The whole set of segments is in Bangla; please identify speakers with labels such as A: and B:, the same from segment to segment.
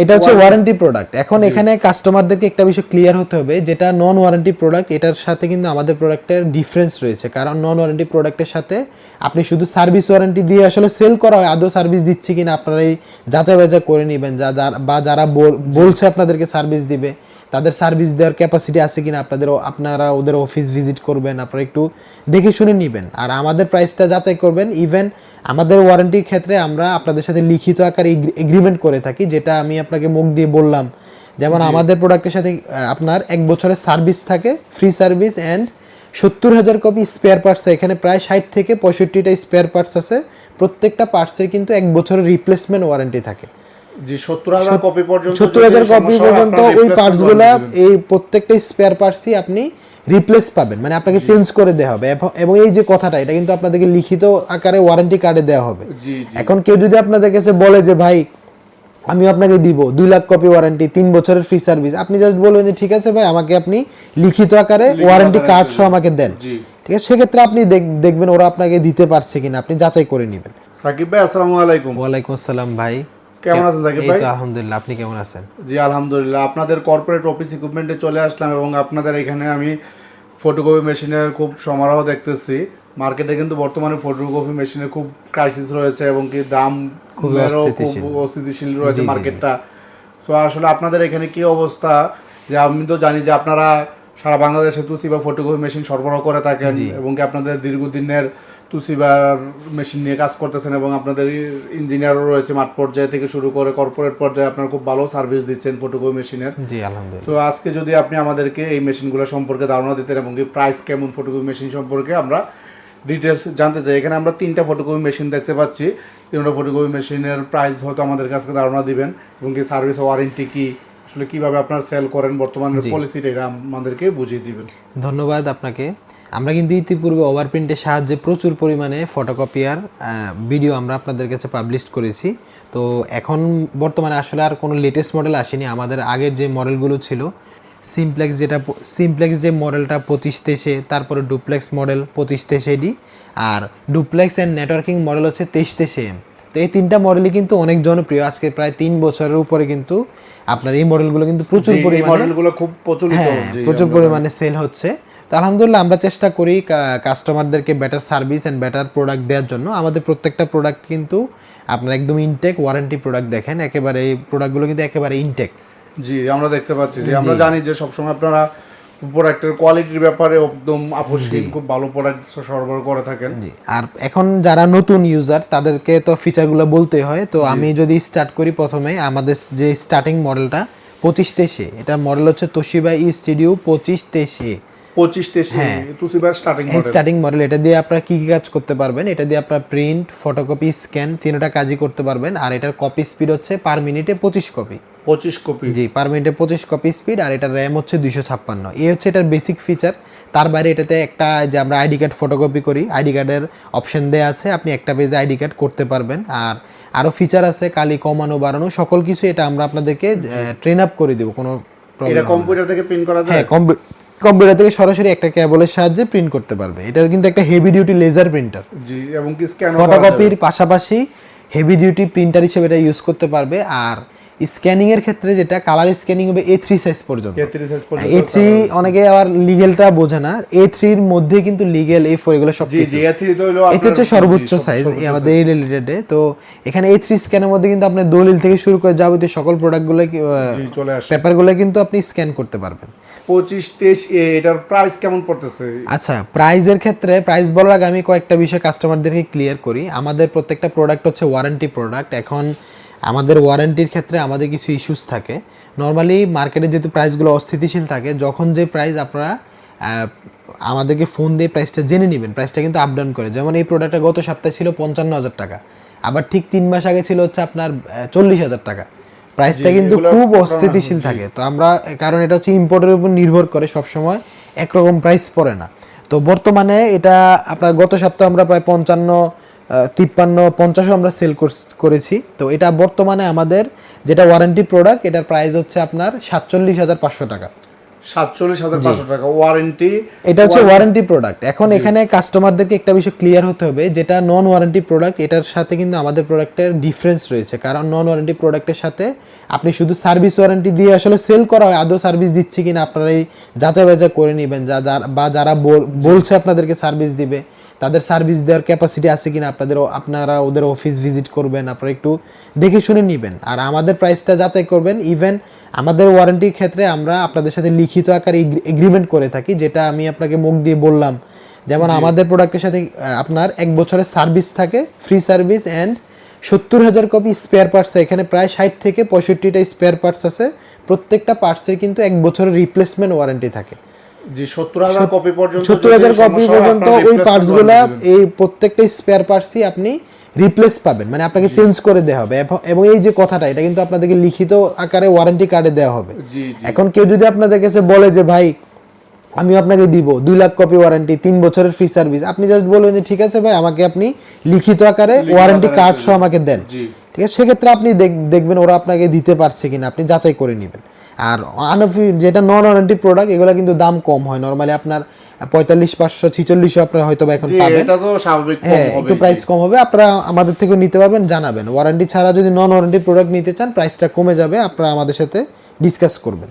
A: এটা হচ্ছে ওয়ারেন্টি প্রোডাক্ট। এখন এখানে কাস্টমারদেরকে একটা বিষয় ক্লিয়ার হতে হবে, যেটা নন ওয়ারেন্টি প্রোডাক্ট এটার সাথে কিন্তু আমাদের প্রোডাক্টের ডিফারেন্স রয়েছে। কারণ নন ওয়ারেন্টি প্রোডাক্টের সাথে আপনি শুধু সার্ভিস ওয়ারেন্টি দিয়ে আসলে সেল করা হয়, আদৌ সার্ভিস দিচ্ছে কিনা আপনারা এই যাচাই বাছাই করে নেবেন, যারা বলছে আপনাদেরকে সার্ভিস দিবে তাদের সার্ভিস দেওয়ার ক্যাপাসিটি আছে কিনা আপনারা ওদের অফিস ভিজিট করবেন, আপনারা একটু দেখে শুনে নেবেন। আর আমাদের প্রাইসটা যাচাই করবেন। ইভেন আমাদের ওয়ারেন্টির ক্ষেত্রে আমরা আপনাদের সাথে লিখিত আকারে এগ্রিমেন্ট করে থাকি, যেটা আমি আপনাকে মুখ দিয়ে বললাম। যেমন আমাদের প্রোডাক্টের সাথে আপনার 1 বছরের সার্ভিস থাকে, free service, and 70,000 copy spare parts. এখানে প্রায় 60 থেকে 65টা স্পেয়ার পার্টস আছে। প্রত্যেকটা পার্টসের কিন্তু 1 বছরের রিপ্লেসমেন্ট ওয়ারেন্টি থাকে।
B: জি, 70,000 কপি পর্যন্ত
A: 70,000 কপি পর্যন্ত ওই পার্টসগুলো, এই প্রত্যেকটা স্পেয়ার পার্টসই আপনি রিপ্লেস পাবেন, মানে আপনাকে চেঞ্জ করে দেওয়া হবে। এবং এই যে কথাটা, এটা কিন্তু আপনাদেরকে লিখিত আকারে ওয়ারেন্টি কার্ডে দেওয়া হবে। এখন কেউ যদি আপনাদের কাছে বলে যে ভাই আমি আপনাকে দিব 2 লাখ কপি ওয়ারেন্টি, 3 বছরের ফ্রি সার্ভিস, আপনি জাস্ট বলবেন যে ঠিক আছে ভাই, আমাকে আপনি লিখিত আকারে ওয়ারেন্টি কার্ড সহ আমাকে দেন। ঠিক আছে, সেক্ষেত্রে আপনি দেখবেন ওরা আপনাকে দিতে পারছে কিনা, আপনি যাচাই করে নেবেন।
B: সাকিব ভাই, আসসালামু আলাইকুম।
A: ওয়ালাইকুম আসসালাম ভাই,
B: কেমন আছেন সাকিব ভাই?
A: এই তো আলহামদুলিল্লাহ, আপনি কেমন আছেন?
B: জি আলহামদুলিল্লাহ। আপনাদের কর্পোরেট অফিস ইকুইপমেন্টে চলে আসলাম এবং আপনাদের এখানে আমি ফটোকপি মেশিনের খুব সমারোহ দেখতেছি। মার্কেটে কিন্তু বর্তমানে ফটোকপি মেশিনের খুব ক্রাইসিস রয়েছে এবং কি দাম খুব অস্থিতিশীল রয়েছে মার্কেটটা। তো আসলে আপনাদের এখানে কি অবস্থা? যে আমি তো জানি যে আপনারা সারা বাংলাদেশে তোশিবা ফটোকপি মেশিন সরবরাহ করে থাকেন এবং কি আপনাদের দীর্ঘদিনের তোশিবার মেশিন নিয়ে কাজ করতেছেন এবং আপনাদের ইঞ্জিনিয়ারও রয়েছে মাঠ পর্যায়ে থেকে শুরু করে কর্পোরেট পর্যায়ে। আপনারা খুব ভালো সার্ভিস দিচ্ছেন ফটোকপি মেশিনের।
A: জি আলহামদুলিল্লাহ।
B: তো আজকে যদি আপনি আমাদেরকে এই মেশিনগুলো সম্পর্কে ধারণা দিতেন এবং কি প্রাইস কেমন ফটোকপি মেশিন সম্পর্কে আমরা ডিটেলস জানতে চাই। এখানে আমরা 3টা ফটোকপি মেশিন দেখতে পাচ্ছি। 3টা ফটোকপি মেশিনের প্রাইস হয়তো আমাদের কাছে ধারণা দিবেন এবং কি সার্ভিস ওয়ারেন্টি কি, আসলে কিভাবে আপনারা সেল করেন, বর্তমানের পলিসিটা এটা আমাদেরকে বুঝিয়ে দিবেন।
A: ধন্যবাদ আপনাকে। আমরা কিন্তু ইতিপূর্বে ওভারপ্রিন্টের সাহায্যে প্রচুর পরিমাণে ফটোকপিয়ার ভিডিও আমরা আপনাদের কাছে পাবলিশ করেছি। তো এখন বর্তমানে আসলে আর কোনো লেটেস্ট মডেল আসেনি। আমাদের আগের যে মডেলগুলো ছিল, সিমপ্লেক্স যে মডেলটা 25-23, তারপরে ডুপ্লেক্স মডেল 25-23 আর ডুপ্লেক্স অ্যান্ড নেটওয়ার্কিং মডেল হচ্ছে 23-23M। তো এই 3টা মডেলই কিন্তু অনেক জনপ্রিয়। আজকে প্রায় 3 বছরের উপরে কিন্তু আপনার এই মডেলগুলো কিন্তু প্রচুর পরিমাণে সেল হচ্ছে। তো আলহামদুলিল্লাহ, আমরা চেষ্টা করি কাস্টমারদেরকে better service and better product দেওয়ার জন্য। আমাদের প্রত্যেকটা প্রোডাক্ট কিন্তু আপনার একদম ইনটেক ওয়ারেন্টি প্রোডাক্ট। দেখেন একেবারে এই প্রোডাক্টগুলো কিন্তু একেবারে ইনটেক।
B: জি, আমরা দেখতে পাচ্ছি যে আমরা জানি যে সবসময় আপনারা প্রোডাক্টের কোয়ালিটির ব্যাপারে একদম আপসহীন খুব ভালো প্রোডাক্ট সরবরাহ করে থাকেন।
A: আর এখন যারা নতুন ইউজার তাদেরকে তো ফিচারগুলো বলতে হয়। তো আমি যদি স্টার্ট করি, প্রথমে আমাদের যে স্টার্টিং মডেলটা 25-23, এটা মডেল হচ্ছে তোশিবা স্টুডিও 25-23।
B: হ্যাঁ, তোশিবার
A: স্টার্টিং মডেল। এটা দিয়ে আপনারা কি কি কাজ করতে পারবেন? এটা দিয়ে আপনারা প্রিন্ট, ফটোকপি, স্ক্যান 3টা কাজই করতে পারবেন। আর এটার কপি স্পিড হচ্ছে পার মিনিটে 25 কপি। জি, পার মিনিটে 25 কপি স্পিড। আর এটার র্যাম হচ্ছে 256। এই হচ্ছে এটার বেসিক ফিচার। তার বাইরে এটাতে একটা যে আমরা আইডি কার্ড ফটোকপি করি, আইডি কার্ডের অপশন দেওয়া আছে, আপনি একটা পেজে আইডি কার্ড করতে পারবেন। আর আরও ফিচার আছে, কালি কমানো বাড়ানো সকল কিছু। এটা আমরা আপনাদেরকে ট্রেন আপ করে দেবো, কোনো প্রবলেম।
B: এটা কম্পিউটার থেকে প্রিন্ট করা যায়?
A: হ্যাঁ, কম্পিউটার থেকে সরাসরি একটা কেবলের সাহায্যে প্রিন্ট করতে পারবে। এটা কিন্তু একটা হেভি ডিউটি লেজার প্রিন্টার।
B: জি, এবং কি স্ক্যান
A: ফটোকপির পাশাপাশি হেভি ডিউটি প্রিন্টার হিসেবে এটা ইউজ করতে পারবে। আর স্ক্যানিং এর ক্ষেত্রে যেটা কালার স্ক্যানিং হবে A3 সাইজ পর্যন্ত। A3 অনেকে আবার লিগ্যালটা বোঝে না, A3 এর মধ্যে কিন্তু লিগ্যাল A4 এগুলো সব কিছু।
B: জি, A3 তো হলো
A: এটা হচ্ছে সর্বোচ্চ সাইজ আমাদের এই রিলেটেডে। তো এখানে A3 স্ক্যানের মধ্যে কিন্তু আপনি দলিল থেকে শুরু করে যাবতীয় সকল প্রোডাক্টগুলো
B: চলে আসে,
A: পেপারগুলো কিন্তু আপনি স্ক্যান করতে পারবেন।
B: 25-23 এটার প্রাইস কেমন পড়তেছে?
A: আচ্ছা, প্রাইজের ক্ষেত্রে প্রাইস বলার আগে আমি কয়েকটা বিষয় কাস্টমারদেরকে ক্লিয়ার করি। আমাদের প্রত্যেকটা প্রোডাক্ট হচ্ছে ওয়ারেন্টি প্রোডাক্ট। এখন আমাদের ওয়ারেন্টির ক্ষেত্রে আমাদের কিছু ইস্যুস থাকে। নর্মালি মার্কেটে যেহেতু প্রাইসগুলো অস্থিতিশীল থাকে, যখন যে প্রাইস আপনারা আমাদেরকে ফোন দিয়ে প্রাইসটা জেনে নেবেন, প্রাইসটা কিন্তু আপ ডাউন করে। যেমন এই প্রোডাক্টটা গত সপ্তাহে ছিল 55,000 টাকা, আবার ঠিক 3 মাস আগে ছিল হচ্ছে আপনার 40,000 টাকা। প্রাইসটা কিন্তু খুব অস্থিতিশীল থাকে। তো আমরা, কারণ এটা হচ্ছে ইম্পোর্টের উপর নির্ভর করে, সবসময় একরকম প্রাইস পড়ে না। তো বর্তমানে এটা আপনার গত সপ্তাহে আমরা প্রায় 55, 53, 50ও আমরা সেল করেছি। তো এটা বর্তমানে আমাদের যেটা ওয়ারেন্টি প্রোডাক্ট, এটার প্রাইস হচ্ছে আপনার 47,500 টাকা।
B: 47,500 টাকা ওয়ারেন্টি।
A: এটা হচ্ছে ওয়ারেন্টি প্রোডাক্ট। এখন এখানে কাস্টমারদেরকে একটা বিষয় ক্লিয়ার হতে হবে, যেটা নন ওয়ারেন্টি প্রোডাক্ট এটার সাথে কিন্তু আমাদের প্রোডাক্টের ডিফারেন্স রয়েছে। কারণ নন ওয়ারেন্টি প্রোডাক্টের সাথে আপনি শুধু সার্ভিস ওয়ারেন্টি দিয়ে আসলে সেল করা হয়, আদৌ সার্ভিস দিচ্ছে কিনা আপনারা এই যাচাই বাছাই করে নেবেন, বা যারা বলছে আপনাদেরকে সার্ভিস দিবে তাদের সার্ভিস দেওয়ার ক্যাপাসিটি আছে কিনা আপনারা ওদের অফিস ভিজিট করবেন, আপনারা একটু দেখে শুনে নেবেন। আর আমাদের প্রাইসটা যাচাই করবেন। ইভেন আমাদের ওয়ারেন্টির ক্ষেত্রে আমরা আপনাদের সাথে লিখিত আকারে এগ্রিমেন্ট করে থাকি, যেটা আমি আপনাকে মুখ দিয়ে বললাম। যেমন আমাদের প্রোডাক্টের সাথে আপনার 1 বছরের সার্ভিস থাকে, free service, and 70,000 copy spare parts. এখানে প্রায় 60 থেকে 65টা স্পেয়ার পার্টস আছে। প্রত্যেকটা পার্টসের কিন্তু 1 বছরের রিপ্লেসমেন্ট ওয়ারেন্টি থাকে।
B: জি, 70,000 কপি পর্যন্ত
A: ওই পার্টসগুলো, এই প্রত্যেকটা স্পেয়ার পার্টসই আপনি রিপ্লেস পাবেন, মানে আপনাকে চেঞ্জ করে দেওয়া হবে। এবং এই যে কথাটা, এটা কিন্তু আপনাদেরকে লিখিত আকারে ওয়ারেন্টি কার্ডে দেওয়া হবে। এখন কেউ যদি আপনাদের কাছে বলে যে ভাই আমি আপনাকে দিব 2 লাখ কপি ওয়ারেন্টি, 3 বছরের ফ্রি সার্ভিস, আপনি জাস্ট বলবেন যে ঠিক আছে ভাই, আমাকে আপনি লিখিত আকারে ওয়ারেন্টি কার্ড সহ আমাকে দেন। ঠিক আছে, সেক্ষেত্রে আপনি দেখবেন ওরা আপনাকে দিতে পারছে কিনা, আপনি যাচাই করে নেবেন। আর যেটা নন ওয়ারেন্টি প্রোডাক্ট, এগুলো কিন্তু দাম কম হয়। নরমালি আপনার 45,500 4600 আপনারা হয়তো এখন পাবেন।
B: এটা তো স্বাভাবিক,
A: একটু প্রাইস কম হবে। আপনারা আমাদের থেকে নিতে পারবেন, জানাবেন। ওয়ারেন্টি ছাড়া যদি নন ওয়ারেন্টি প্রোডাক্ট নিতে চান, প্রাইসটা কমে যাবে, আপনারা আমাদের সাথে ডিসকাস করবেন।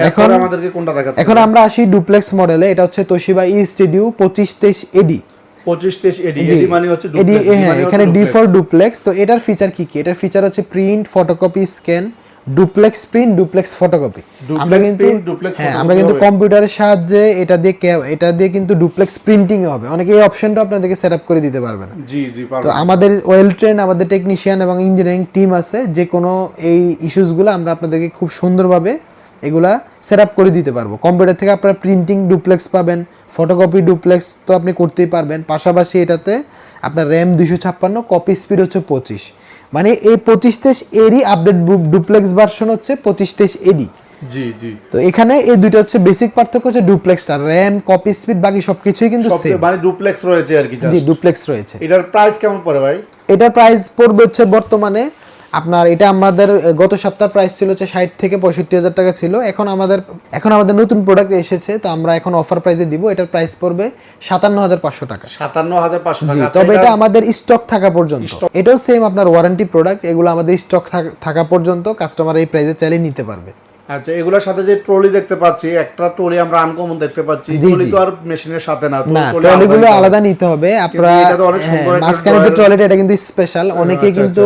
B: এখন আমাদেরকে কোনটা দেখাচ্ছেন?
A: এখন আমরা আসি ডুপ্লেক্স মডেলে। এটা হচ্ছে তোশিবা ই-স্টুডিও 2523 AD।
B: 2523 AD মানে হচ্ছে ডুপ্লেক্স।
A: এখানে ডি ফর ডুপ্লেক্স। তো এটার ফিচার কি? এটার ফিচার হচ্ছে print, photocopy, scan, duplex print, duplex photocopy. আমরা কিন্তু কম্পিউটারের সাহায্যে এটা দিয়ে কিন্তু ডুপ্লেক্স প্রিন্টিং হবে। অনেকে এই অপশনটা আপনাদেরকে সেটআপ করে দিতে পারবে না। তো আমাদের ওয়েল ট্রেন আমাদের টেকনিশিয়ান এবং ইঞ্জিনিয়ারিং টিম আছে, যে কোনো এই ইস্যুসগুলো আমরা আপনাদেরকে খুব সুন্দরভাবে এগুলা সেটআপ করে দিতে পারবো। কম্পিউটার থেকে আপনারা প্রিন্টিং ডুপ্লেক্স পাবেন, ফটোকপি ডুপ্লেক্স তো আপনি করতেই পারবেন। পাশাপাশি এটাতে আপনার র্যাম 256, কপি স্পিড হচ্ছে 25। মানে এই 2523 এরই আপডেট ডুপ্লেক্স ভার্সন হচ্ছে 2523 AD।
B: জি জি।
A: তো এখানে এই দুটো হচ্ছে বেসিক পার্থক্য, হচ্ছে ডুপ্লেক্সটা র্যাম, কপি স্পিড, বাকি সবকিছুই কিন্তু সেম।
B: মানে ডুপ্লেক্স রয়েছে আর কি।
A: জি, ডুপ্লেক্স রয়েছে।
B: এটার প্রাইস কেমন পড়ে ভাই?
A: এটার প্রাইস পড়বে হচ্ছে বর্তমানে আপনার, এটা আমাদের গত সপ্তাহ প্রাইস ছিল হচ্ছে 60 থেকে 65,000 টাকা ছিল। এখন আমাদের নতুন প্রোডাক্ট এসেছে, তো আমরা এখন অফার প্রাইসে দিব। এটার প্রাইস পড়বে 57,500 টাকা।
B: 57,500 টাকা।
A: তবে এটা আমাদের স্টক থাকা পর্যন্ত। এটাও সেম আপনার ওয়ারেন্টি প্রোডাক্ট। এগুলো আমাদের স্টক থাকা পর্যন্ত কাস্টমার এই প্রাইসে চাইলে নিতে পারবে।
B: আচ্ছা, এগুলোর সাথে যে ট্রলি দেখতে পাচ্ছি, একটা ট্রলি আমরা আনকমন দেখতে পাচ্ছি। ট্রলি তো আর মেশিনের সাথে না,
A: ট্রলিগুলো আলাদা নিতে হবে। আপনারা মাঝখানে যে ট্রলিটা, এটা কিন্তু স্পেশাল। অনেকে কিন্তু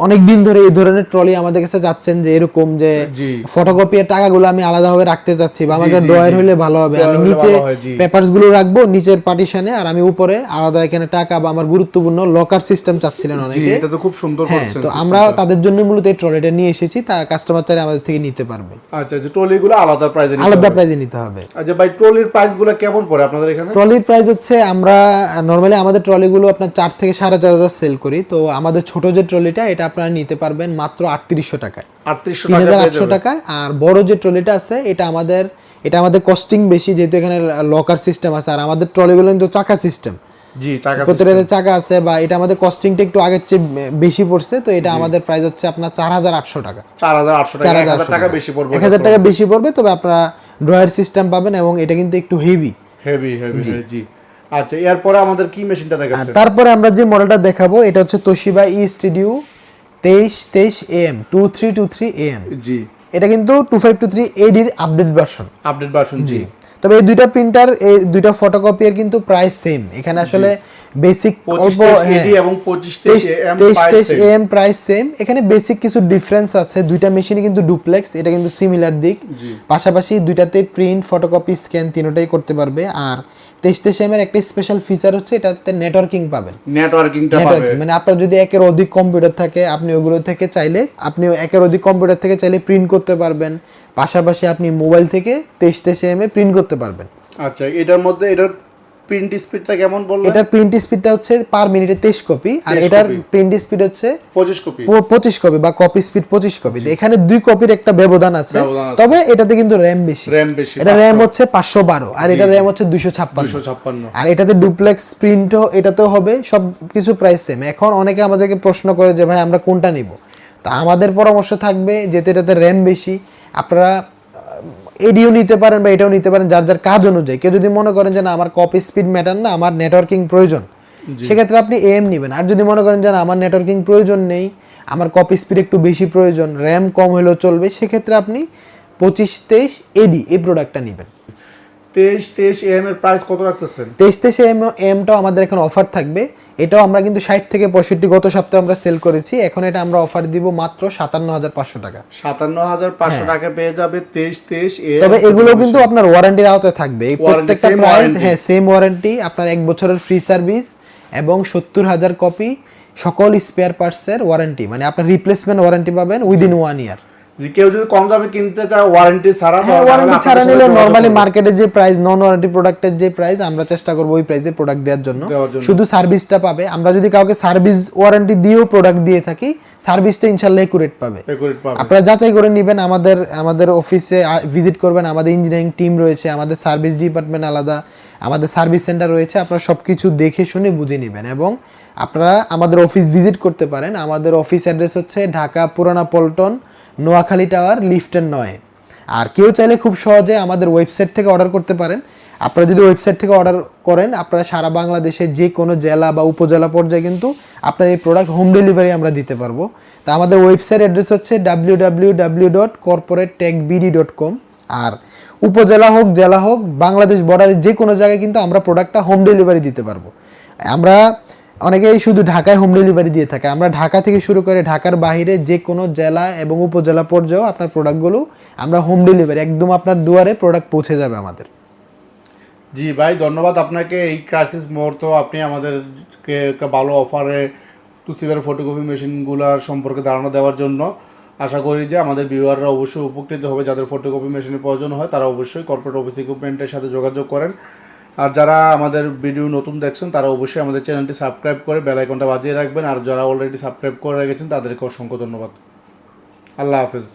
A: অনেকদিন ধরে এই ধরনের ট্রলি আমাদের কাছে যাচ্ছেন, যে এরকম যে ফটোকপি এর টাকাগুলো আমি আলাদাভাবে রাখতে চাচ্ছি, বা আমার ড্রয়ার হলে ভালো হবে, আমি নিচে পেপারস গুলো রাখবো নিচের পার্টিশনে, আর আমি উপরে আলাদা এখানে টাকা বা আমার গুরুত্বপূর্ণ লকার সিস্টেম চাচ্ছিলেন অনেকে।
B: এটা তো খুব সুন্দর করছেন।
A: তো আমরা তাদের জন্য মূলত এই ট্রলিটা নিয়ে এসেছি, তা কাস্টমার চাইলে আমাদের থেকে নিতে পারবে।
B: আচ্ছা, যে ট্রলিগুলো আলাদা প্রাইসে নিতে হবে। আচ্ছা ভাই, ট্রলির প্রাইসগুলো কেমন পড়ে আপনাদের এখানে?
A: ট্রলির প্রাইস হচ্ছে, আমরা নরমালি আমাদের ট্রলিগুলো আপনার 4 থেকে 4,500 সেল করি। তো আমাদের ছোট যে ট্রলিটা, এটা আপনারা নিতে পারবেন মাত্র 3800 টাকায়, 3800 টাকায়। আর বড় যে ট্রলিটা আছে, এটা আমাদের কস্টিং বেশি, যেহেতু এখানে লকার সিস্টেম আছে। আর আমাদের ট্রলিগুলো কিন্তু চাকা সিস্টেম।
B: জি,
A: প্রত্যেকটাতে চাকা আছে, বা এটা আমাদের কস্টিংটা একটু আগের চেয়ে বেশি পড়ছে। তো এটা আমাদের প্রাইস হচ্ছে আপনার 4,800 টাকা।
B: 4,800 টাকা বেশি পড়বে।
A: 1,000 টাকা বেশি পড়বে। তবে আপনারা ড্রয়ার সিস্টেম পাবেন, এবং এটা কিন্তু একটু হেভি।
B: জি। আচ্ছা, এরপরে আমাদের কি মেশিনটা দেখাচ্ছেন?
A: তারপরে আমরা যে মডেলটা দেখাবো, এটা হচ্ছে তোশিবা ই-স্টুডিও 2323 AM 2323 AM।
B: জি,
A: এটা কিন্তু 2523 AD এর আপডেট ভার্সন।
B: জি।
A: তবে এই দুইটা প্রিন্টার, এই দুইটা ফটোকপির কিন্তু প্রাইস সেম। এখানে আসলে বেসিক অল্প,
B: এবং 2523
A: AM প্রাইস সেম। এখানে বেসিক কিছু ডিফারেন্স আছে। দুইটা মেশিনই কিন্তু ডুপ্লেক্স, এটা কিন্তু সিমিলার দিক। পাশাপাশি দুইটাতে প্রিন্ট, ফটোকপি, স্ক্যান তিনটাই করতে পারবে। আর 2323 AM এর একটা স্পেশাল ফিচার হচ্ছে এটাতে নেটওয়ার্কিং পাবেন। মানে আপনার যদি একের অধিক কম্পিউটার থাকে, আপনি ওগুলো থেকে চাইলে প্রিন্ট করতে পারবেন। পাশাপাশি আপনি মোবাইল থেকে 2323 AM এ প্রিন্ট করতে পারবেন।
B: আচ্ছা, এটার মধ্যে এটার প্রিন্ট স্পিডটা কেমন বললেন?
A: এটার প্রিন্ট স্পিডটা হচ্ছে পার মিনিটে 23 কপি, আর এটার প্রিন্ট স্পিড হচ্ছে 25 কপি বা কপি স্পিড 25 কপি। এখানে 2 কপির একটা ব্যবধান আছে। তবে এটাতে কিন্তু র্যাম বেশি। এটা র্যাম হচ্ছে 512, আর এটা র্যাম হচ্ছে 256। আর এটাতে ডুপ্লেক্স প্রিন্টও এটাতেও হবে, সব কিছু প্রাইস সেম। এখন অনেকে আমাদেরকে প্রশ্ন করে যে ভাই আমরা কোনটা নিব। তা আমাদের পরামর্শ থাকবে, যেহেতু এটাতে র্যাম বেশি, আপনারা এডিও নিতে পারেন বা এটাও নিতে পারেন যার যার কাজ অনুযায়ী। কেউ যদি মনে করেন যে না আমার কপি স্পিড ম্যাটার না, আমার নেটওয়ার্কিং প্রয়োজন, সেক্ষেত্রে আপনি এম নেবেন। আর যদি মনে করেন যে না আমার নেটওয়ার্কিং প্রয়োজন নেই, আমার কপি স্পিড একটু বেশি প্রয়োজন, র্যাম কম হলেও চলবে, সেক্ষেত্রে আপনি 2523 এডি এই প্রোডাক্টটা নেবেন।
B: 2323 এম এর প্রাইস কত রাখতেছেন?
A: 2323 এমটাও আমাদের এখন অফার থাকবে। এটাও আমরা কিন্তু 60 থেকে 65 গত সপ্তাহে আমরা সেল করেছি, এখন এটা আমরা অফার দিব মাত্র 57500 টাকা।
B: 57500 টাকা পেয়ে যাবে 2323 এম।
A: তবে এগুলো কিন্তু আপনার ওয়ারেন্টির আওতায় থাকবে। এই প্রত্যেকটা প্রাইস হ্যাঁ সেম ওয়ারেন্টি, আপনার 1 বছরের ফ্রি সার্ভিস এবং 70000 কপি সকল স্পেয়ার পার্টসের ওয়ারেন্টি, মানে আপনার রিপ্লেসমেন্ট ওয়ারেন্টি পাবেন উইদিন 1 ইয়ার।
B: যে কেউ যদি কম দামে কিনতে চায় ওয়ারেন্টি ছাড়া,
A: ওয়ারেন্টি ছাড়া নিলে নরমালি মার্কেটের যে প্রাইস, নন ওয়ারেন্টি প্রোডাক্টের যে প্রাইস, আমরা চেষ্টা করব ওই প্রাইসে প্রোডাক্ট দেওয়ার জন্য। শুধু সার্ভিসটা পাবে। আমরা যদি কাউকে সার্ভিস ওয়ারেন্টি দিয়েও প্রোডাক্ট দিয়ে থাকি, সার্ভিসটা ইনশাআল্লাহ একুরেট পাবে। আপনারা যাচাই করে নেবেন, আমাদের অফিসে ভিজিট করবেন, আমাদের ইঞ্জিনিয়ারিং টিম রয়েছে, আমাদের সার্ভিস ডিপার্টমেন্ট আলাদা, আমাদের সার্ভিস সেন্টার রয়েছে। আপনারা সবকিছু দেখে শুনে বুঝে নেবেন এবং আপনারা আমাদের অফিস ভিজিট করতে পারেন। আমাদের অফিস অ্যাড্রেস হচ্ছে ঢাকা পুরানা পল্টন, নোয়াখালী টাওয়ার, লিফটের 9। আর কেউ চাইলে খুব সহজে আমাদের ওয়েবসাইট থেকে অর্ডার করতে পারেন। আপনারা যদি ওয়েবসাইট থেকে অর্ডার করেন, আপনারা সারা বাংলাদেশের যে কোনো জেলা বা উপজেলা পর্যায়ে কিন্তু আপনার এই প্রোডাক্ট হোম ডেলিভারি আমরা দিতে পারবো। তা আমাদের ওয়েবসাইট অ্যাড্রেস হচ্ছে www.corporatetechbd.com। আর উপজেলা হোক জেলা হোক বাংলাদেশ বর্ডারের যে কোনো জায়গায় কিন্তু আমরা প্রোডাক্টটা হোম ডেলিভারি দিতে পারবো। আমরা অনেকেই শুধু ঢাকায় হোম ডেলিভারি দিয়ে থাকে, আমরা ঢাকা থেকে শুরু করে ঢাকার বাইরে যে কোনো জেলা এবং উপজেলা পর্যায়েও আপনার প্রোডাক্টগুলো আমরা হোম ডেলিভারি একদম আপনার দুয়ারে প্রোডাক্ট পৌঁছে যাবে আমাদের।
B: জি ভাই, ধন্যবাদ আপনাকে। এই ক্রাইসিস মুহূর্ত আপনি আমাদেরকে একটা ভালো অফারে তুসিবার ফটোকপি মেশিনগুলোর সম্পর্কে ধারণা দেওয়ার জন্য। আশা করি যে আমাদের ভিউয়াররা অবশ্যই উপকৃত হবে। যাদের ফটোকপি মেশিনের প্রয়োজন হয় তারা অবশ্যই কর্পোরেট অফিস ইকুইপমেন্টের সাথে যোগাযোগ করেন। আর যারা আমাদের ভিডিও নতুন দেখছেন তারা অবশ্যই আমাদের চ্যানেলটি সাবস্ক্রাইব করে বেল আইকনটা বাজিয়ে রাখবেন। আর যারা অলরেডি সাবস্ক্রাইব করে রেখেছেন তাদেরকে অসংখ্য ধন্যবাদ। আল্লাহ হাফেজ।